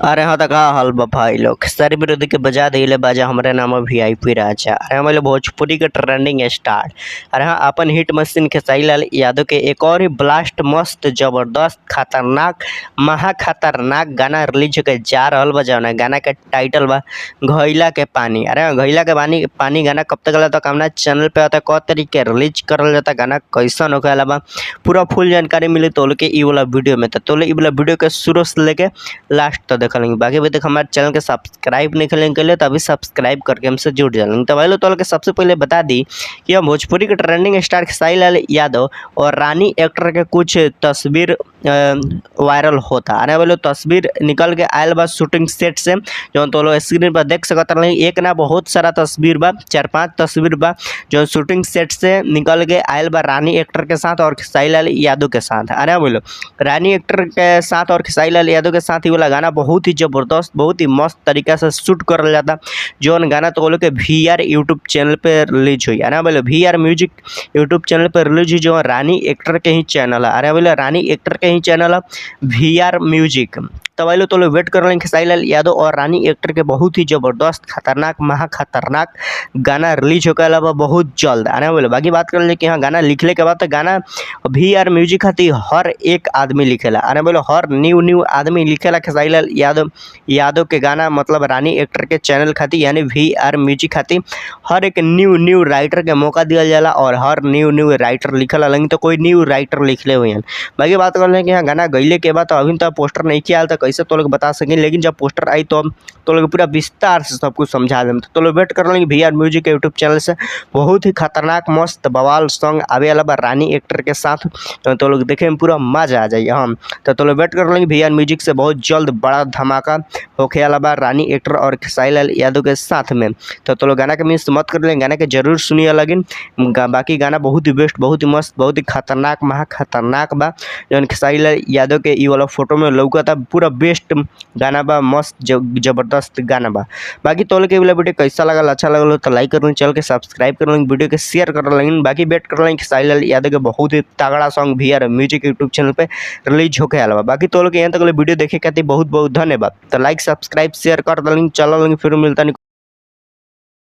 अरे हाँ, तो का हाल बा भाई लोग। सारी विरोधी के बजा दिले बाजा हमारे नाम वीआईपी राजा। अरे हमारे भोजपुरी के ट्रेंडिंग स्टार। अरे हाँ, अपन हिट मशीन खेसारी लाल यादव के एक और ही ब्लास्ट मस्त जबरदस्त खतरनाक महा खतरनाक गाना रिलीज होके जा रहल बा। जौन गाना के टाइटल बा घइला के पानी। अरे हाँ, घइला के पानी पानी गाना कब तक तो कामना चैनल पे आता क तरीके रिलीज करल जाता, गाना कैसन होखेला बा पूरा फुल जानकारी मिली तोल के ई वाला वीडियो में। तो तोले ई वाला वीडियो के शुरू से लेके लास्ट तक देख लेंगे। बाकी अभी तक हमारे चैनल के सब्सक्राइब नहीं करेंगे के लिए तो अभी सब्सक्राइब करके हमसे जुड़ जाएंगे। तो भाई लोग तो सबसे पहले बता दी कि हम भोजपुरी के ट्रेंडिंग स्टार खेसारी लाल यादव और रानी एक्टर के कुछ तस्वीर वायरल होता। अरे बोलो तस्वीर निकल के आयल बा शूटिंग सेट से, जो तो लोग स्क्रीन पर देख सकता नहीं। एक ना बहुत सारा तस्वीर बा, 4-5 तस्वीर बा जो शूटिंग सेट से निकल के आयल बा रानी एक्टर के साथ और खेसारी लाल यादव के साथ। अरे बोलो रानी एक्टर के साथ और खेसारी लाल यादव के साथ ही वाला गाना बहुत ही ज़बरदस्त बहुत ही मस्त तरीका से शूट करल जाता। जो गाना तो लोग के VR यूट्यूब चैनल पे रिलीज हुई। अरे बोले VR म्यूजिक यूट्यूब चैनल पर रिलीज हुई, जो रानी एक्टर के ही चैनल है। अरे बोले रानी एक्टर के ही चैनल है VR म्यूजिक। तो भाई लोग तो लोग वेट कर रहे हैं खेसारी लाल यादव और रानी एक्टर के बहुत ही ज़बरदस्त खतरनाक महा खतरनाक गाना रिलीज होकर बहुत जल्द। आने बोले बाकी बात कर ले कि हाँ गाना लिखले के बाद तो गाना VR म्यूजिक खातिर हर एक आदमी लिखेला। आने बोले हर न्यू आदमी लिखेला खेसारी लाल यादव के गाना, मतलब रानी एक्टर के चैनल खातिर यानी VR म्यूजिक खातिर हर एक न्यू राइटर के मौका दिया जाला और हर न्यू राइटर लिखल अलग तो कोई न्यू राइटर लिखले हुए हैं। बाकी बात कर लें कि हाँ गाना गईले के बाद तो अभी तो पोस्टर नहीं किया तो कैसे तो लोग बता सकें, लेकिन जब पोस्टर आई तो लोग पूरा विस्तार से सब कुछ समझा दें। तो लोग वेट कर लेंगे VR म्यूजिक के यूट्यूब चैनल से बहुत ही खतरनाक मस्त बवाल सॉन्ग आवे वाला बा रानी एक्टर के साथ। तो लोग देखे में पूरा मजा आ जाइए। हम तो लोग वेट कर लेंगे VR म्यूजिक से बहुत जल्द बड़ा धमाका होके वाला बा रानी एक्टर और खेसारी लाल यादव के साथ में। तो लोग गाना के मिस मत कर लेंगे, गाना के जरूर सुनिए। लेकिन बाकी गाना बहुत ही बेस्ट बहुत ही मस्त बहुत ही खतरनाक महा खतरनाक बा। जौन खेसारी लाल यादव के ई वाला फोटो में लौकता पूरा बेस्ट गाना बा, मस्त जबरदस्त गाना बा। बाकी तो के वाला वीडियो कैसा लगा अच्छा लगा तो लाइक कर लें, चैनल के सब्सक्राइब कर लें, वीडियो के शेयर कर लें। बाकी वेट कर लें खेसारी लाल यादव के बहुत ही तगड़ा song VR music YouTube channel पे रिलीज होके आला बा। बाकी तो लोग यहाँ तक वीडियो देखे खातिर बहुत बहुत धन्यवाद। तो लाइक सब्सक्राइब शेयर कर दें, चलो फिर मिलता नहीं।